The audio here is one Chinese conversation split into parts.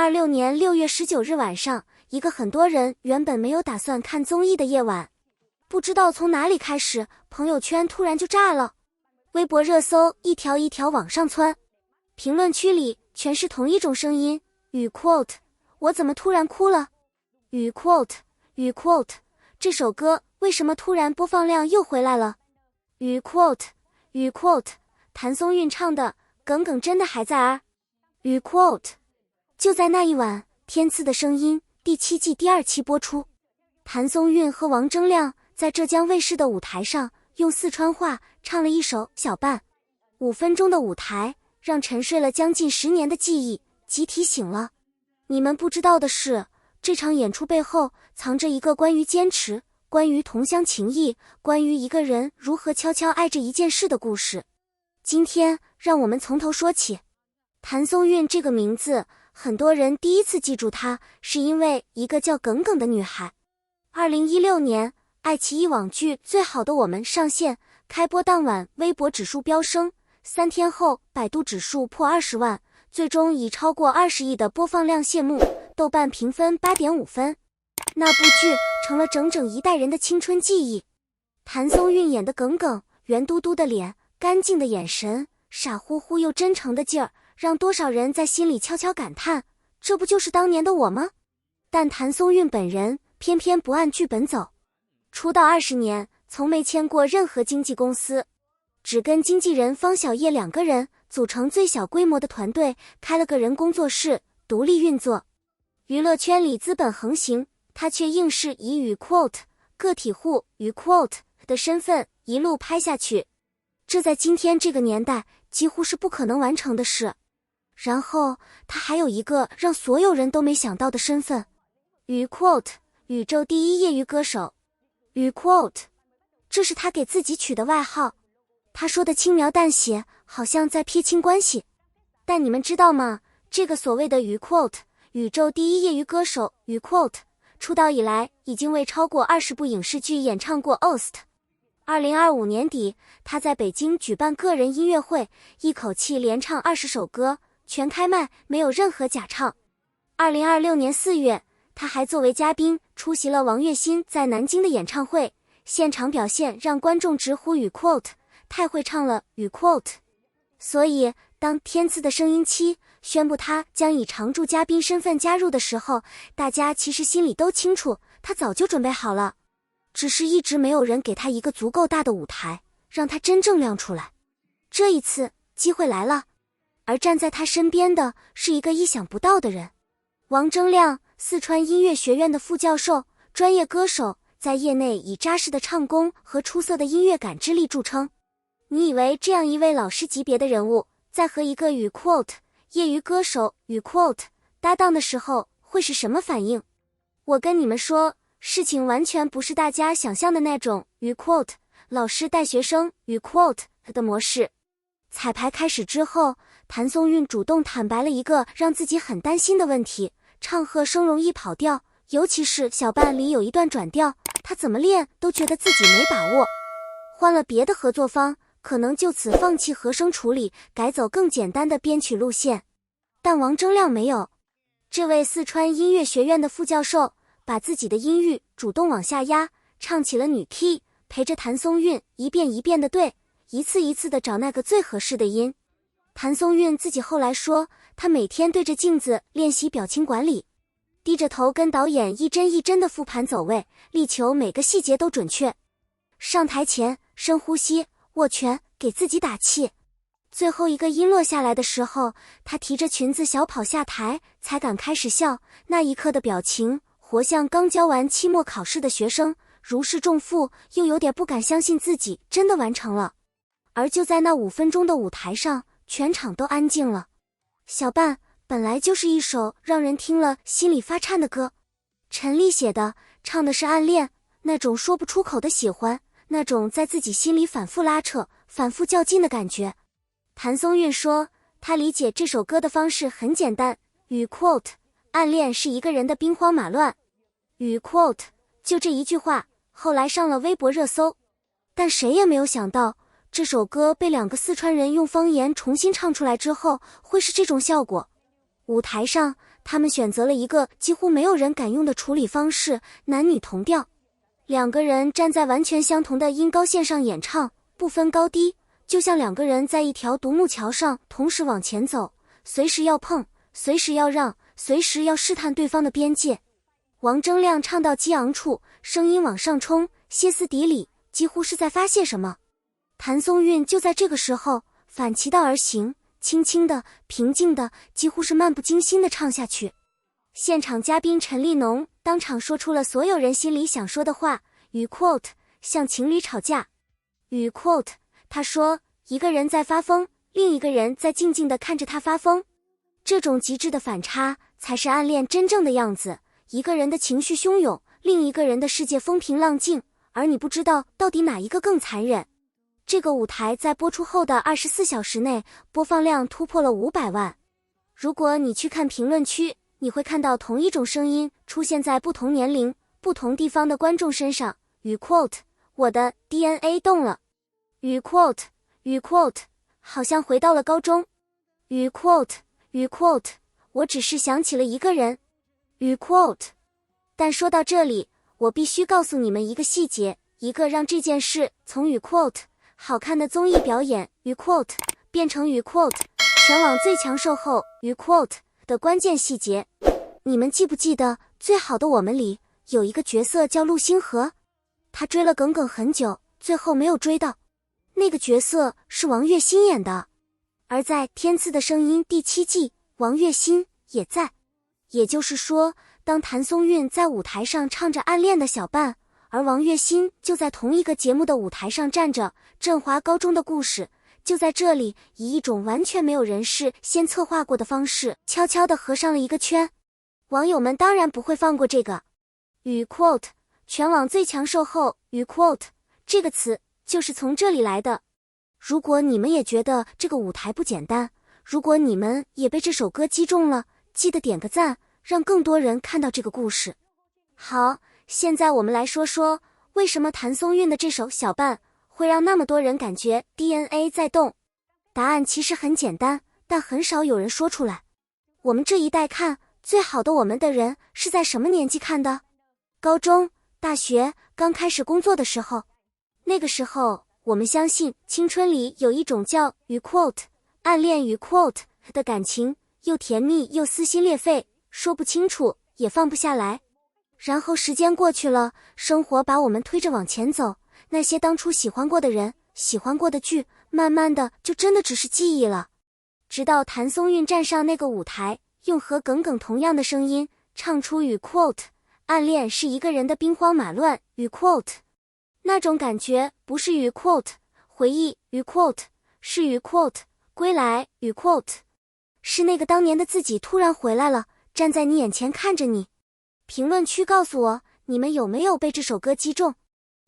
2026年6月19日晚上，一个很多人原本没有打算看综艺的夜晚，不知道从哪里开始，朋友圈突然就炸了，微博热搜一条一条往上窜，评论区里全是同一种声音，语 quote 我怎么突然哭了，语 quote 这首歌为什么突然播放量又回来了，语 quote 谭松韵唱的耿耿真的还在儿，语 quote。 就在那一晚，天赐的声音第7季第2期播出，谭松韵和王铮亮在浙江卫视的舞台上用四川话唱了一首《小伴》，5分钟的舞台让沉睡了将近10年的记忆集体醒了。你们不知道的是，这场演出背后藏着一个关于坚持，关于同乡情谊，关于一个人如何悄悄爱着一件事的故事。今天让我们从头说起。谭松韵这个名字，很多人第一次记住她是因为一个叫耿耿的女孩。2016年爱奇艺网剧《最好的我们》上线，开播当晚微博指数飙升，3天后百度指数破20万，最终以超过20亿的播放量谢幕，豆瓣评分8.5分。那部剧成了整整一代人的青春记忆。谭松韵演的耿耿，圆嘟嘟的脸，干净的眼神，傻乎乎又真诚的劲儿，让多少人在心里悄悄感叹，这不就是当年的我吗？但谭松韵本人偏偏不按剧本走，出道20年，从没签过任何经纪公司，只跟经纪人方小叶2个人组成最小规模的团队，开了个人工作室，独立运作。娱乐圈里资本横行，他却硬是以语 quote 个体户语 quote 的身份一路拍下去，这在今天这个年代几乎是不可能完成的事。然后他还有一个让所有人都没想到的身份，语 quote 宇宙第一业余歌手，语 quote 这是他给自己取的外号。他说的轻描淡写，好像在撇清关系，但你们知道吗？这个所谓的语 quote 宇宙第一业余歌手语 quote 出道以来已经为超过20部影视剧演唱过 OST。 2025年底，他在北京举办个人音乐会，一口气连唱20首歌，全开麦，没有任何假唱。2026年4月，他还作为嘉宾出席了王栎鑫在南京的演唱会，现场表现让观众直呼语 quote 太会唱了语 quote。 所以当天赐的声音7宣布他将以常驻嘉宾身份加入的时候，大家其实心里都清楚，他早就准备好了，只是一直没有人给他一个足够大的舞台，让他真正亮出来。这一次机会来了，而站在他身边的是一个意想不到的人，王铮亮，四川音乐学院的副教授，专业歌手，在业内以扎实的唱功和出色的音乐感知力著称。你以为这样一位老师级别的人物，在和一个语 quote 业余歌手语 quote 搭档的时候会是什么反应？我跟你们说，事情完全不是大家想象的那种语 quote 老师带学生语 quote 的模式。彩排开始之后，谭松韵主动坦白了一个让自己很担心的问题，唱和声容易跑调，尤其是小伴里有一段转调，他怎么练都觉得自己没把握，换了别的合作方，可能就此放弃和声处理，改走更简单的编曲路线。但王铮亮没有，这位四川音乐学院的副教授把自己的音域主动往下压，唱起了女 key， 陪着谭松韵一遍一遍的对，一次一次的找那个最合适的音。谭松韵自己后来说，她每天对着镜子练习表情管理，低着头跟导演一帧一帧的复盘走位，力求每个细节都准确。上台前深呼吸，握拳，给自己打气。最后一个音落下来的时候，她提着裙子小跑下台，才敢开始笑，那一刻的表情活像刚交完期末考试的学生，如释重负，又有点不敢相信自己真的完成了。而就在那5分钟的舞台上，全场都安静了。小伴本来就是一首让人听了心里发颤的歌，陈粒写的，唱的是暗恋，那种说不出口的喜欢，那种在自己心里反复拉扯，反复较劲的感觉。谭松韵说，她理解这首歌的方式很简单，语 quote 暗恋是一个人的兵荒马乱，语 quote 就这一句话，后来上了微博热搜。但谁也没有想到，这首歌被2个四川人用方言重新唱出来之后，会是这种效果。舞台上，他们选择了一个几乎没有人敢用的处理方式，男女同调。两个人站在完全相同的音高线上演唱，不分高低，就像两个人在一条独木桥上同时往前走，随时要碰，随时要让，随时要试探对方的边界。王铮亮唱到激昂处，声音往上冲，歇斯底里，几乎是在发泄什么。谭松韵就在这个时候反其道而行，轻轻的、平静的，几乎是漫不经心的唱下去。现场嘉宾陈立农当场说出了所有人心里想说的话，与 quote 像情侣吵架。与 quote 他说，一个人在发疯，另一个人在静静地看着他发疯。这种极致的反差才是暗恋真正的样子，一个人的情绪汹涌，另一个人的世界风平浪静，而你不知道到底哪一个更残忍。这个舞台在播出后的24小时内播放量突破了500万。如果你去看评论区，你会看到同一种声音出现在不同年龄、不同地方的观众身上。与 quote 我的 DNA 动了。与 quote 好像回到了高中。与 quote 我只是想起了一个人。与 quote 但说到这里，我必须告诉你们一个细节，一个让这件事从与 quote 好看的综艺表演与 quote 变成与 quote 全网最强售后与 quote 的关键细节。你们记不记得《最好的我们》里有一个角色叫陆星河？他追了耿耿很久，最后没有追到。那个角色是王栎鑫演的。而在《天赐的声音》第7季，王栎鑫也在。也就是说，当谭松韵在舞台上唱着暗恋的小半，而王栎鑫就在同一个节目的舞台上站着振华高中的故事，就在这里以一种完全没有人事先策划过的方式悄悄地合上了一个圈。网友们当然不会放过这个。与 quote 全网最强售后与 quote 这个词就是从这里来的。如果你们也觉得这个舞台不简单，如果你们也被这首歌击中了，记得点个赞，让更多人看到这个故事。好，现在我们来说说为什么谭松韵的这首小半会让那么多人感觉 DNA 在动。答案其实很简单，但很少有人说出来。我们这一代看最好的我们的人是在什么年纪看的？高中、大学刚开始工作的时候。那个时候我们相信青春里有一种叫与 quote 暗恋与 quote 的感情，又甜蜜又撕心裂肺，说不清楚也放不下来。然后时间过去了，生活把我们推着往前走，那些当初喜欢过的人、喜欢过的剧，慢慢的就真的只是记忆了。直到谭松韵站上那个舞台，用和耿耿同样的声音唱出与 quote 暗恋是一个人的兵荒马乱与 quote， 那种感觉不是与 quote 回忆与 quote， 是与 quote 归来与 quote， 是那个当年的自己突然回来了，站在你眼前看着你。评论区告诉我，你们有没有被这首歌击中？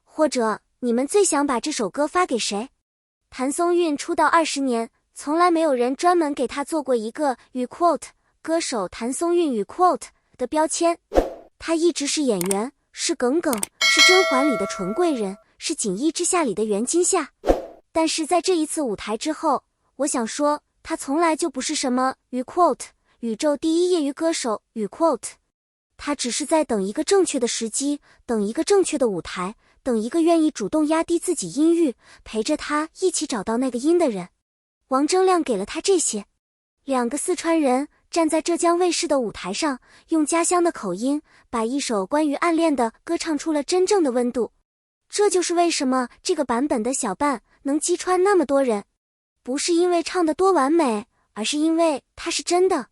或者你们最想把这首歌发给谁？谭松韵出道20年，从来没有人专门给她做过一个与 quote 歌手谭松韵与 quote 的标签。她一直是演员，是耿耿，是甄嬛里的纯贵人，是锦衣之下里的袁今夏。但是在这一次舞台之后，我想说，她从来就不是什么与 quote 宇宙第一业余歌手与 quote， 她只是在等一个正确的时机，等一个正确的舞台，等一个愿意主动压低自己音域，陪着她一起找到那个音的人。王铮亮给了她这些。两个四川人站在浙江卫视的舞台上，用家乡的口音把一首关于暗恋的歌唱出了真正的温度。这就是为什么这个版本的小半能击穿那么多人，不是因为唱得多完美，而是因为它是真的。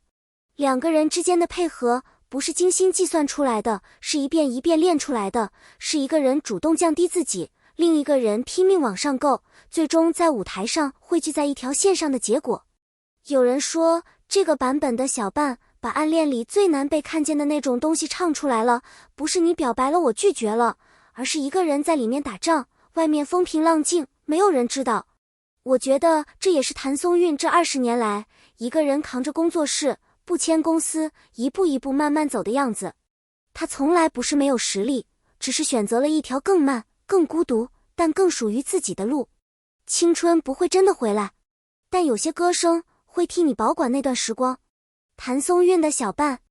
两个人之间的配合不是精心计算出来的，是一遍一遍练出来的，是一个人主动降低自己，另一个人拼命往上够，最终在舞台上汇聚在一条线上的结果。有人说，这个版本的小半把暗恋里最难被看见的那种东西唱出来了，不是你表白了我拒绝了，而是一个人在里面打仗，外面风平浪静，没有人知道。我觉得这也是谭松韵这20年来一个人扛着工作室，不签公司，一步一步慢慢走的样子。他从来不是没有实力，只是选择了一条更慢、更孤独，但更属于自己的路。青春不会真的回来，但有些歌声会替你保管那段时光。谭松韵的小半